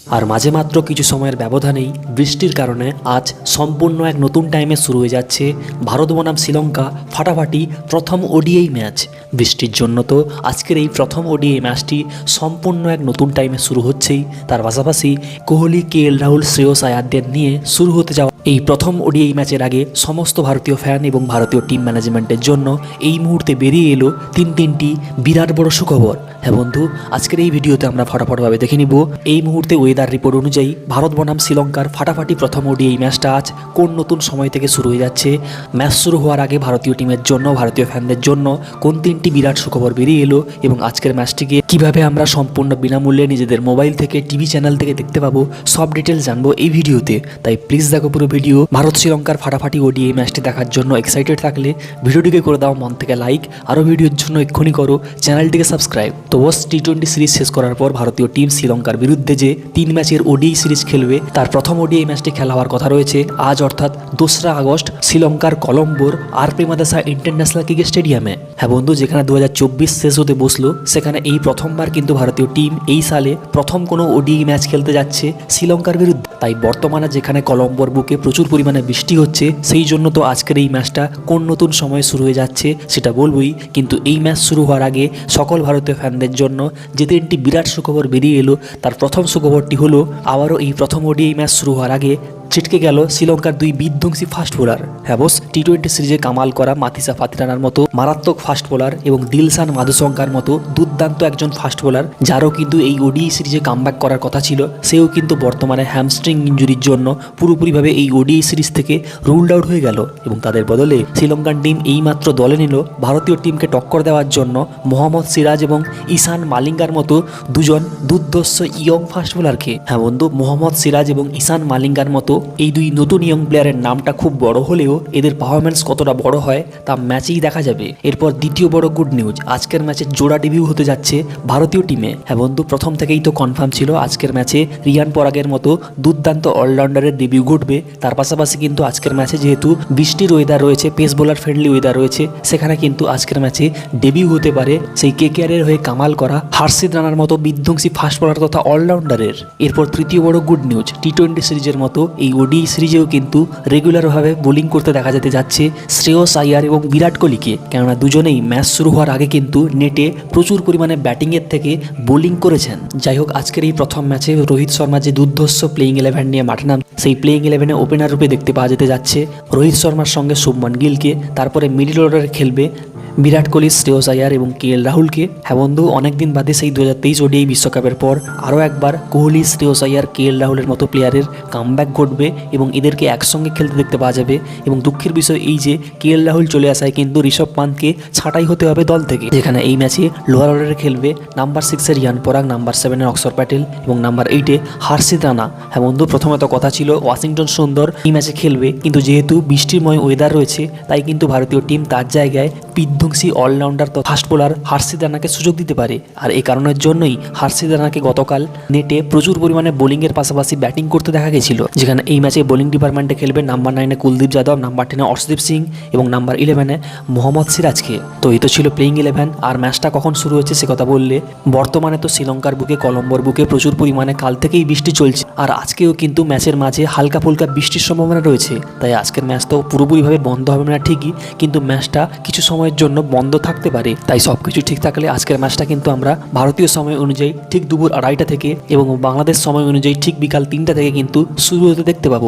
আর মাঝে মাত্র কিছু সময়ের ব্যবধানেই বৃষ্টির কারণে আজ সম্পূর্ণ এক নতুন টাইমে শুরু হয়ে যাচ্ছে ভারত বনাম শ্রীলঙ্কা ফাটাফাটি প্রথম ওডিআই ম্যাচ। বৃষ্টির জন্য তো আজকের এই প্রথম ওডিআই ম্যাচটি সম্পূর্ণ এক নতুন টাইমে শুরু হচ্ছেই। তার পাশাপাশি কোহলি, KL রাহুল, শ্রেয়স আয়ারদের নিয়ে শুরু হতে যাওয়া এই প্রথম ওডিআই ম্যাচের আগে সমস্ত ভারতীয় ফ্যান এবং ভারতীয় টিম ম্যানেজমেন্টের জন্য এই মুহূর্তে বেরিয়ে এলো তিনটি বিরাট বড় সুখবর। হ্যাঁ বন্ধু, আজকের এই ভিডিওতে আমরা ফটাফটভাবে দেখে নিব এই মুহূর্তে ওয়েদার রিপোর্ট অনুযায়ী ভারত বনাম শ্রীলঙ্কার ফাটাফাটি প্রথম ওডিআই ম্যাচটা আজ কোন নতুন সময় থেকে শুরু হয়ে যাচ্ছে। ম্যাচ শুরু হওয়ার আগে ভারতীয় টিমের জন্য, ভারতীয় ফ্যানদের জন্য কোন তিনটি বিরাট সুখবর বেরিয়ে এলো এবং আজকের ম্যাচটিকে কিভাবে আমরা সম্পূর্ণ বিনামূল্যে নিজেদের মোবাইল থেকে, টিভি চ্যানেল থেকে দেখতে পাবো, সব ডিটেলস জানবো এই ভিডিওতে। তাই প্লিজ দেখো পুরো ভিডিও। ভারত শ্রীলঙ্কার ফাটাফাটি ওডিআই ম্যাচটি দেখার জন্য এক্সাইটেড থাকলে ভিডিওটিকে করে দাও মন থেকে লাইক, আরও ভিডিওর জন্য এক্ষুনি করো চ্যানেলটিকে সাবস্ক্রাইব। তো বস, টি20 সিরিজ শেষ করার পর ভারতীয় টিম শ্রীলঙ্কার বিরুদ্ধে যে 3 ম্যাচের ওডিআই সিরিজ খেলবে তার প্রথম ওডিআই ম্যাচটি খেলা হওয়ার কথা রয়েছে আজ, অর্থাৎ 2রা আগস্ট শ্রীলঙ্কার কলম্বোর আর.পি. মাদাসা ইন্টারন্যাশনাল ক্রিকেট স্টেডিয়ামে। হ্যাঁ বন্ধু, যেখানে 2024 শেষ হতে বসলো, সেখানে এই প্রথমবার কিন্তু ভারতীয় টিম এই সালে প্রথম কোনো ওডিআই ম্যাচ খেলতে যাচ্ছে শ্রীলঙ্কার বিরুদ্ধে। তাই বর্তমানে যেখানে কলম্বোর বুকে প্রচুর পরিমাণে বৃষ্টি হচ্ছে, সেই জন্য তো আজকের এই ম্যাচটা কোন নতুন সময়ে শুরু হয়ে যাচ্ছে সেটা বলবই। কিন্তু এই ম্যাচ শুরু হওয়ার আগে সকল ভারতীয় ফ্যানদের জন্য যে 3টি বিরাট সুখবর বেরিয়ে এলো, তার প্রথম সুখবরটি হলো আবারও এই প্রথম ওডিআই ম্যাচ শুরু হওয়ার আগে ছিটকে গেল শ্রীলঙ্কার 2 বিধ্বংসী ফাস্ট বোলার। হ্যাঁ বস, টি20 সিরিজে কামাল করা মাথিসা ফাতিরানার মতো মারাত্মক ফাস্ট বোলার এবং দিলশান মাধুশঙ্কার মতো দুর্দান্ত একজন ফাস্ট বোলার, যারও কিন্তু এই ওডিআই সিরিজে কামব্যাক করার কথা ছিল, সেও কিন্তু বর্তমানে হ্যামস্ট্রিং ইঞ্জুরির জন্য পুরোপুরিভাবে এই ওডিআই সিরিজ থেকে রুলড আউট হয়ে গেল। এবং তাদের বদলে শ্রীলঙ্কান টিম এইমাত্র দলে নিল ভারতীয় টিমকে টক্কর দেওয়ার জন্য মোহাম্মদ সিরাজ এবং ঈশান মালিঙ্গার মতো দুজন দুর্ধর্ষ ইয়ং ফাস্ট বোলারকে। হ্যাঁ বন্ধু, মোহাম্মদ সিরাজ এবং ঈশান মালিঙ্গার মতো এই 2 নতুন ইয়ং প্লেয়ারের নামটা খুব বড় হলেও এদের পারফরম্যান্স কতটা বড় হয় তা ম্যাচেই দেখা যাবে। এরপর দ্বিতীয় বড় গুড নিউজ, আজকের ম্যাচে জোড়া ডেবিউ হতে যাচ্ছে ভারতীয় টিমে। হ্যাঁ বন্ধু, প্রথম থেকেই তো কনফার্ম ছিল আজকের ম্যাচে রিয়ান পরাগের মতো দুর্দান্ত অলরাউন্ডারের ডেবিউ ঘটবে। তার পাশাপাশি কিন্তু আজকের ম্যাচে যেহেতু বৃষ্টির ওয়েদার রয়েছে, পেস বোলার ফ্রেন্ডলি ওয়েদার রয়েছে, সেখানে কিন্তু আজকের ম্যাচে ডেবিউ হতে পারে সেই KKR-এর হয়ে কামাল করা হার্ষিদ রানার মতো বিধ্বংসী ফাস্ট বোলার তথা অলরাউন্ডারের। এরপর তৃতীয় বড় গুড নিউজ, টি20 সিরিজের মতো এই ওডিআই সিরিজেও কিন্তু রেগুলারভাবে বোলিং করতে দেখা যেতে যাচ্ছে শ্রেয়স আয়ার এবং বিরাট কোহলিকে। কেননা দুজনেই ম্যাচ শুরু হওয়ার আগে কিন্তু নেটে প্রচুর পরিমাণে ব্যাটিংয়ের থেকে বোলিং করেছেন। যাই হোক, আজকের এই প্রথম ম্যাচে রোহিত শর্মা যে দুর্ধর্ষ প্লেইং 11 নিয়ে মাঠে নাম, সেই প্লেইং 11-এ ওপেনার রূপে দেখতে পাওয়া যেতে যাচ্ছে রোহিত শর্মার সঙ্গে শুভমান গিলকে। তারপরে মিডল অর্ডারে খেলবে বিরাট কোহলি, শ্রেয়স আয়ার এবং KL রাহুলকে। হ্যাঁ বন্ধু, অনেকদিন বাদে সেই 2023 ওডিআই বিশ্বকাপের পর আরও একবার কোহলি, শ্রেয়স আয়ার, KL রাহুলের মতো প্লেয়ারের কামব্যাক ঘটবে এবং এদেরকে একসঙ্গে খেলতে দেখতে পাওয়া যাবে। এবং দুঃখের বিষয় এই যে KL রাহুল চলে আসায় কিন্তু ঋষভ পান্তকে ছাঁটাই হতে হবে দল থেকে, যেখানে এই ম্যাচে লোয়ার অর্ডারে খেলবে নাম্বার 6-এর রিয়ান পরাগ, নাম্বার 7-এর অক্ষর প্যাটেল এবং নাম্বার 8-এ হার্ষিদ রানা। হ্যাঁ বন্ধু, প্রথমে তো কথা ছিল ওয়াশিংটন সুন্দর এই ম্যাচে খেলবে, কিন্তু যেহেতু বৃষ্টিময় ওয়েদার রয়েছে তাই কিন্তু ভারতীয় টিম তার জায়গায় বিধ্বংসী অলরাউন্ডার তো ফাস্ট বোলার হার্ষিদ রানাকে সুযোগ দিতে পারে। আর এই কারণের জন্যই হার্ষিদ রানাকে গতকাল নেটে প্রচুর পরিমাণে বোলিংয়ের পাশাপাশি ব্যাটিং করতে দেখা গেছিল, যেখানে এই ম্যাচে বোলিং ডিপার্টমেন্টে খেলবে নাম্বার 9-এ কুলদীপ যাদব, নাম্বার 10-এ অর্শদীপ সিং এবং নাম্বার 11-এ মোহাম্মদ সিরাজকে। তো এই তো ছিল প্লেইং 11। আর ম্যাচটা কখন শুরু হচ্ছে সে কথা বললে, বর্তমানে তো শ্রীলঙ্কার বুকে, কলম্বোর বুকে প্রচুর পরিমাণে কাল থেকেই বৃষ্টি চলছে, আর আজকেও কিন্তু ম্যাচের মাঝে হালকা ফুলকা বৃষ্টির সম্ভাবনা রয়েছে। তাই আজকের ম্যাচ তো পুরোপুরিভাবে বন্ধ হবে না ঠিকই, কিন্তু ম্যাচটা কিছু সময়ের জন্য বন্ধ থাকতে পারে। তাই সবকিছু ঠিক থাকলে আজকের ম্যাচটা কিন্তু আমরা ভারতীয় সময় অনুযায়ী ঠিক দুপুর 2:30 থেকে এবং বাংলাদেশ সময় অনুযায়ী ঠিক বিকাল 3টা থেকে কিন্তু শুরু হতে দেখতে পাবো।